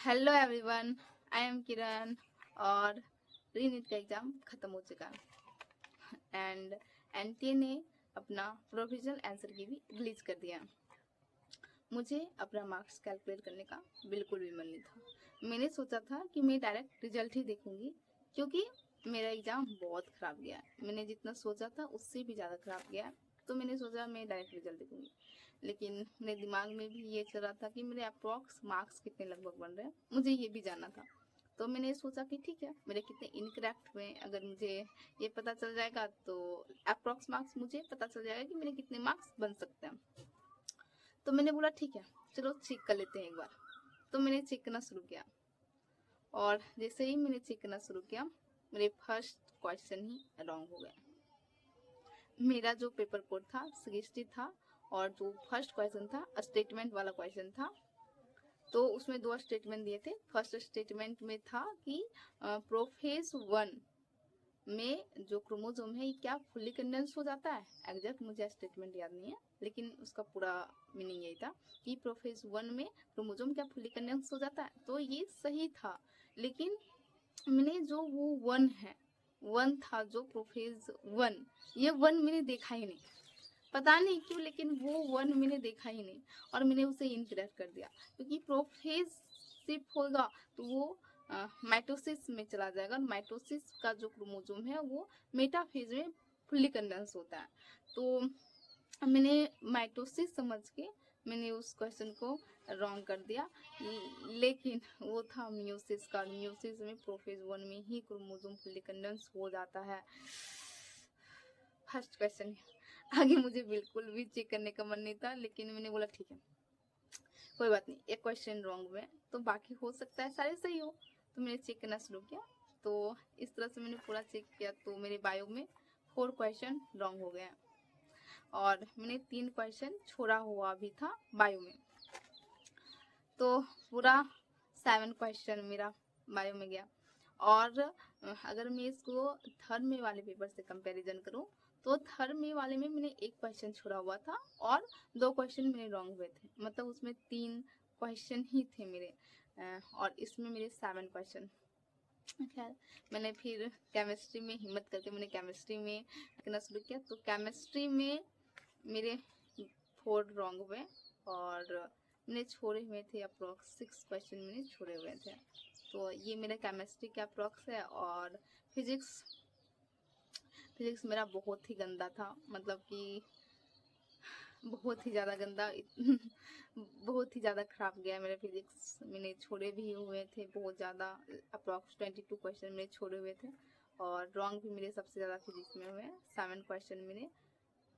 Hello everyone, I am किरण। और री NEET का एग्ज़ाम ख़त्म हो चुका है एंड एनटीए ने अपना प्रोविजनल आंसर की भी रिलीज कर दिया। मुझे अपना मार्क्स कैलकुलेट करने का बिल्कुल भी मन नहीं था। मैंने सोचा था कि मैं डायरेक्ट रिजल्ट ही देखूंगी, क्योंकि मेरा एग्ज़ाम बहुत ख़राब गया। मैंने जितना सोचा था उससे भी ज़्यादा ख़राब गया, तो मैंने सोचा मैं डायरेक्ट रिजल्ट देखूंगी। लेकिन मेरे दिमाग में भी ये चल रहा था कि मेरे अप्रॉक्स मार्क्स कितने लगभग बन रहे हैं, मुझे ये भी जानना था। तो मैंने सोचा कि ठीक है, मेरे कितने इनकरेक्ट हुए, अगर मुझे ये पता चल जाएगा तो अप्रॉक्स मार्क्स मुझे पता चल जाएगा कि मेरे कितने मार्क्स बन सकते हैं। तो मैंने बोला ठीक है, चलो चेक कर लेते हैं एक बार। तो मैंने चेक करना शुरू किया, और जैसे ही मैंने चेक करना शुरू किया, मेरे फर्स्ट क्वेश्चन ही रॉन्ग हो गया। मेरा जो पेपर कोड था 60 था, और जो फर्स्ट क्वेश्चन था स्टेटमेंट वाला क्वेश्चन था। तो उसमें दो स्टेटमेंट दिए थे। फर्स्ट स्टेटमेंट में था कि प्रोफेज 1 में जो क्रोमोसोम है ये क्या फुल्ली कंडेंस हो जाता है। एग्जैक्ट मुझे स्टेटमेंट याद नहीं है, लेकिन उसका पूरा मीनिंग यही था कि प्रोफेज 1 में क्रोमोसोम क्या फुल्ली कंडेंस हो जाता है। तो ये सही था, लेकिन मैंने जो वो 1 है, 1 था जो प्रोफेज 1, ये 1 मैंने देखा ही नहीं। पता नहीं क्यों, लेकिन वो 1 मैंने देखा ही नहीं, और मैंने उसे इनकरेक्ट कर दिया। क्योंकि प्रोफेज शिफ्ट होगा तो वो माइटोसिस में चला जाएगा, और माइटोसिस का जो क्रोमोसोम है वो मेटाफेज में फुल्ली कंडेंस होता है। तो मैंने माइटोसिस समझ के मैंने उस क्वेश्चन को रॉन्ग कर दिया। लेकिन वो था म्यूसिस का। म्यूसिस में प्रोफेज 1 में ही क्रोमोसोम फुल्ली कंडेंस हो जाता है। फर्स्ट क्वेश्चन, आगे मुझे बिल्कुल भी चेक करने का मन नहीं था, लेकिन मैंने बोला ठीक है, कोई बात नहीं, एक क्वेश्चन रॉन्ग में तो बाकी हो सकता है सारे सही हो। तो मैंने चेक करना शुरू किया। तो इस तरह से मैंने पूरा चेक किया, तो मेरे बायो में 4 क्वेश्चन रॉन्ग हो गए, और मैंने 3 क्वेश्चन छोड़ा हुआ भी था बायो में। तो पूरा 7 क्वेश्चन मेरा बायो में गया। और अगर मैं इसको थर्ड में वाले पेपर से कंपैरिजन करूं, तो थर्ड में वाले में मैंने एक क्वेश्चन छोड़ा हुआ था, और 2 क्वेश्चन मेरे रॉन्ग हुए थे। मतलब उसमें 3 क्वेश्चन ही थे मेरे, और इसमें मेरे 7 क्वेश्चन। खैर, मैंने फिर केमिस्ट्री में हिम्मत करके मैंने केमिस्ट्री में करना शुरू किया। तो केमिस्ट्री में मेरे 4 रॉन्ग हुए, और मैंने छोड़े हुए थे अप्रोक्स 6 क्वेश्चन मैंने छोड़े हुए थे। तो ये मेरा केमिस्ट्री का अप्रोक्स है। और फिजिक्स मेरा बहुत ही गंदा था, मतलब कि बहुत ही ज़्यादा गंदा बहुत ही ज़्यादा खराब गया मेरा फिजिक्स। मैंने छोड़े भी हुए थे बहुत ज़्यादा, अप्रोक्स 22 क्वेश्चन मेरे छोड़े हुए थे, और रॉन्ग भी मेरे सबसे ज़्यादा फिजिक्स में हुए। 7 क्वेश्चन मेरे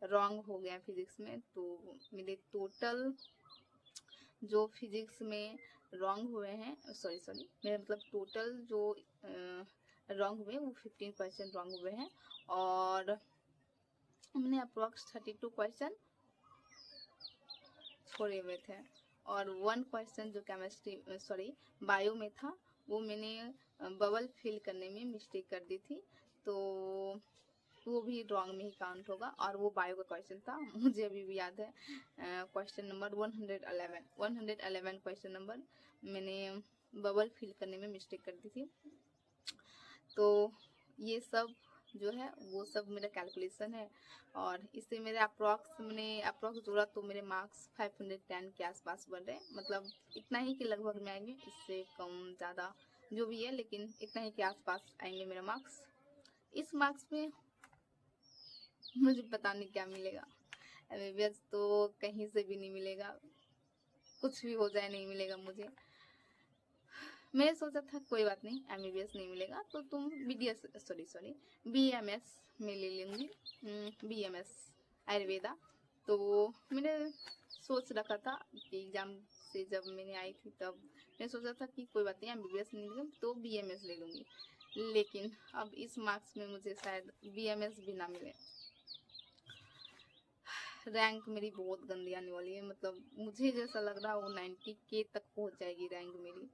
रॉन्ग हो गया फिजिक्स में। तो मेरे टोटल जो फिजिक्स में रॉन्ग हुए हैं, सॉरी मेरे मतलब टोटल जो रॉन्ग हुए वो 15 क्वेश्चन रॉन्ग हुए हैं। और मैंने अप्रोक्स 32 क्वेश्चन छोड़े हुए थे, और 1 क्वेश्चन जो केमिस्ट्री बायो में था वो मैंने बबल फिल करने में मिस्टेक कर दी थी। तो वो भी रॉन्ग में ही काउंट होगा, और वो बायो का क्वेश्चन था। मुझे अभी भी याद है, क्वेश्चन नंबर 111 क्वेश्चन नंबर मैंने बबल फिल करने में मिस्टेक कर दी थी। तो ये सब जो है वो सब मेरा कैलकुलेशन है, और इससे मेरे अप्रॉक्स जोड़ा तो मेरे मार्क्स 510 के आसपास बढ़ रहे हैं। मतलब इतना ही के लगभग में आएंगे, इससे कम ज़्यादा जो भी है, लेकिन इतना ही के आसपास आएंगे मेरे मार्क्स। इस मार्क्स में मुझे पता नहीं क्या मिलेगा। एमबीबीएस तो कहीं से भी नहीं मिलेगा, कुछ भी हो जाए नहीं मिलेगा मुझे। मैं सोचा था कोई बात नहीं, एमबीबीएस नहीं मिलेगा तो तुम बीएमएस में ले लूंगी, बीएमएस आयुर्वेदा। तो मैंने सोच रखा था कि एग्जाम से जब मैंने आई थी तब मैंने सोचा था कि कोई बात नहीं, एमबीबीएस नहीं लूँगी तो बीएमएस ले लूँगी। लेकिन अब इस मार्क्स में मुझे शायद बीएमएस भी ना मिले। रैंक मेरी बहुत गंदी आने वाली है। मतलब मुझे जैसा लग रहा है वो 90 के तक पहुंच जाएगी रैंक मेरी,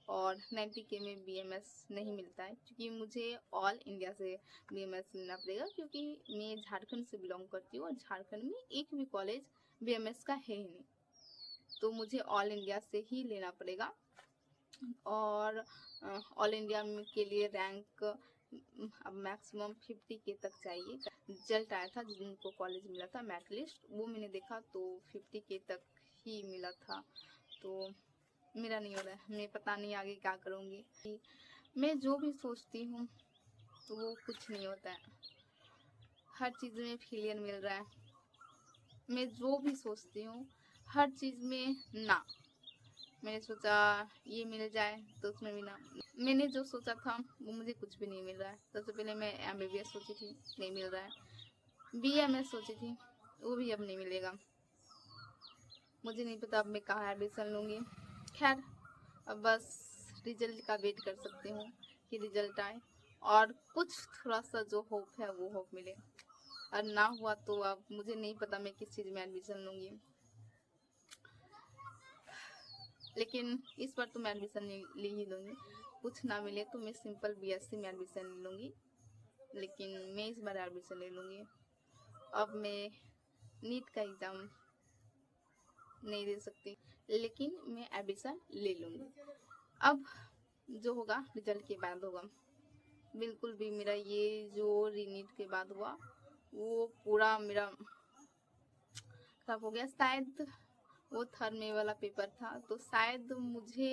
और 90 के में बीएमएस नहीं मिलता है, क्योंकि मुझे ऑल इंडिया से बीएमएस लेना पड़ेगा, क्योंकि मैं झारखंड से बिलोंग करती हूँ, और झारखंड में एक भी कॉलेज बीएमएस का है ही नहीं। तो मुझे ऑल इंडिया से ही लेना पड़ेगा। और ऑल इंडिया में के लिए रैंक अब मैक्सिमम 50 के तक चाहिए। रिजल्ट आया था जिनको कॉलेज मिला था मेरिट लिस्ट, वो मैंने देखा तो 50 के तक ही मिला था। तो मेरा नहीं हो रहा है, मैं पता नहीं आगे क्या करूँगी। मैं जो भी सोचती हूँ तो वो कुछ नहीं होता है, हर चीज़ में फेलियर मिल रहा है। मैं जो भी सोचती हूँ हर चीज़ में ना। मैंने सोचा ये मिल जाए तो उसमें भी ना। मैंने जो सोचा था वो मुझे कुछ भी नहीं मिल रहा है। सबसे पहले मैं MBBS सोची थी, नहीं मिल रहा है। BMS सोची थी, वो भी अब नहीं मिलेगा। मुझे नहीं पता अब मैं कहाँ एडमिशन लूँगी। खैर अब बस रिजल्ट का वेट कर सकती हूँ कि रिजल्ट आए और कुछ थोड़ा सा जो होप है वो होप मिले, और ना हुआ तो अब मुझे नहीं पता मैं किस चीज़ में एडमिशन लूँगी। लेकिन इस बार तो मैं एडमिशन ले ही लूँगी। कुछ ना मिले तो मैं सिंपल BSc में एडमिशन ले लूँगी, लेकिन मैं इस बार एडमिशन ले लूँगी। अब मैं नीट का एग्ज़ाम नहीं दे सकती, लेकिन मैं एडमिशन ले लूँगी। अब जो होगा रिजल्ट के बाद होगा। बिल्कुल भी मेरा ये जो रीनीट के बाद हुआ वो पूरा मेरा खराब हो गया। शायद वो थर्ड में वाला पेपर था तो शायद मुझे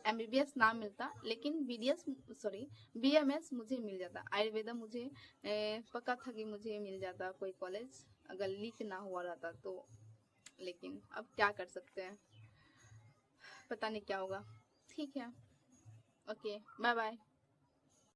MBBS ना मिलता, लेकिन BMS मुझे मिल जाता। आयुर्वेदा मुझे पक्का था कि मुझे मिल जाता कोई कॉलेज, अगर लीक ना हुआ रहता तो। लेकिन अब क्या कर सकते हैं, पता नहीं क्या होगा। ठीक है, ओके, बाय बाय।